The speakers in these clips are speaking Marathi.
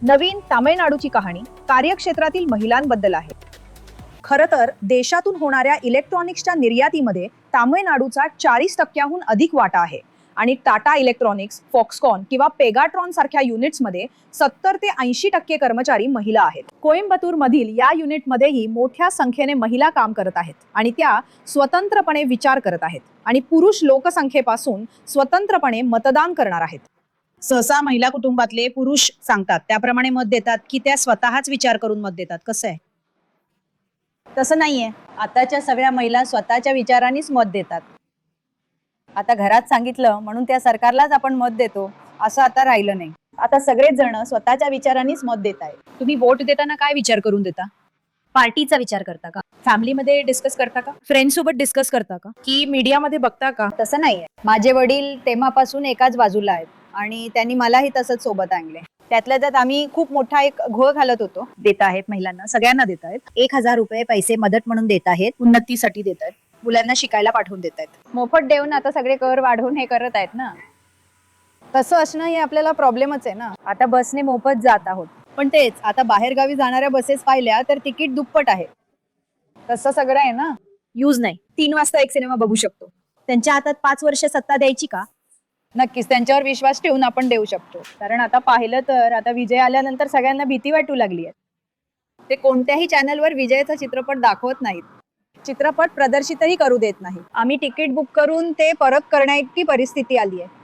नवीन तामिळनाडूची कहाणी कार्यक्षेत्रातील महिलांबद्दल आहे. खरं तर देशातून होणाऱ्या इलेक्ट्रॉनिक्सच्या निर्यातीमध्ये तामिळनाडूचा 40% अधिक वाटा आहे आणि टाटा इलेक्ट्रॉनिक्स, फॉक्सकॉन किंवा पेगाट्रॉन सारख्या युनिट्समध्ये 70 ते 80% कर्मचारी महिला आहेत. कोइंबतूर मधील या युनिटमध्येही मोठ्या संख्येने महिला काम करत आहेत आणि त्या स्वतंत्रपणे विचार करत आहेत आणि पुरुष लोकसंख्येपासून स्वतंत्रपणे मतदान करणार आहेत. सहसा महिला कुटुंबातले पुरुष सांगतात त्याप्रमाणे मत देतात की त्या स्वतःच विचार करून मत देतात? कसं आहे? तसं नाहीये. आताच्या सगळ्या महिला स्वतःच्या विचारांनीच मत देतात. आता घरात सांगितलं म्हणून त्या सरकारलाच आपण मत देतो असं आता राहिलं नाही. आता सगळेच जण स्वतःच्या विचारांनीच मत देत आहेत. तुम्ही वोट देताना काय विचार करून देता? पार्टीचा विचार करता का? फॅमिलीमध्ये डिस्कस करता का? फ्रेंड सोबत डिस्कस करता का? की मीडियामध्ये बघता का? तसं नाहीये. माझे वडील तेव्हापासून एकाच बाजूला आहेत आणि त्यांनी मलाही तसंच सोबत आणले. त्यातल्या त्यात आम्ही खूप मोठा एक घोळ घालत होतो. देत आहेत महिलांना, सगळ्यांना देत आहेत. 1000 रुपये पैसे मदत म्हणून देत आहेत. उन्नतीसाठी देत आहेत. मुलांना शिकायला पाठवून देत आहेत. मोफत देऊन आता सगळे कर वाढवून हे करत आहेत ना. तसं असणं हे आपल्याला प्रॉब्लेमच आहे ना. आता बसने मोफत जात आहोत, पण तेच आता बाहेरगावी जाणाऱ्या बसेस पाहिल्या तर तिकीट दुप्पट आहे. तसं सगळं आहे ना. यूज नाही. 3 वाजता एक सिनेमा बघू शकतो. त्यांच्या हातात 5 वर्ष सत्ता द्यायची का? नक्कीच त्यांच्यावर विश्वास ठेवून आपण देऊ शकतो. कारण आता पाहिलं तर आता विजय आल्यानंतर सगळ्यांना भीती वाटू लागली आहे. ते कोणत्याही चॅनलवर विजयाचा चित्रपट दाखवत नाहीत. चित्रपट प्रदर्शितही करू देत नाही. आम्ही तिकीट बुक करून ते परत करण्याइतकी परिस्थिती आली आहे.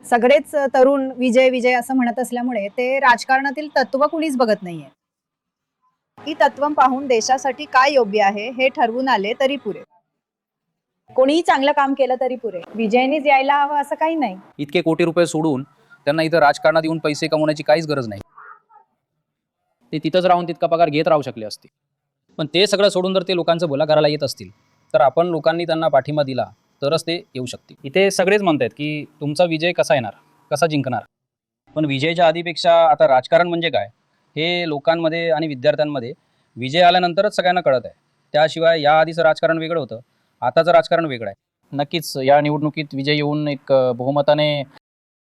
सगळेच तरुण विजय विजय असं म्हणत असल्यामुळे ते राजकारणातील तत्व कुणीच बघत नाहीये. ही तत्व पाहून देशासाठी काय योग्य आहे हे ठरवून आले तरी पुरे. कोणीही चांगलं काम केलं तरी पुरे. विजयनीच यायला हवं असं काही नाही. इतके कोटी रुपये सोडून त्यांना इथं राजकारणात येऊन पैसे कमवण्याची काहीच गरज नाही. ते तिथंच राहून तितका पगार घेत राहू शकले असते. पण ते सगळं सोडून जर ते लोकांचं भलं करायला येत असतील तर आपण लोकांनी त्यांना पाठिंबा दिला तरच ते येऊ शकतील. इथे सगळेच म्हणतात की तुमचा विजय कसा येणार, कसा जिंकणार. पण विजयाच्या आधीपेक्षा आता राजकारण म्हणजे काय हे लोकांमध्ये आणि विद्यार्थ्यांमध्ये विजय आल्यानंतरच सगळ्यांना कळत आहे. त्याशिवाय या आधीचं राजकारण वेगळं होतं, आताचं राजकारण वेगळं आहे. नक्कीच या निवडणुकीत विजय येऊन एक बहुमताने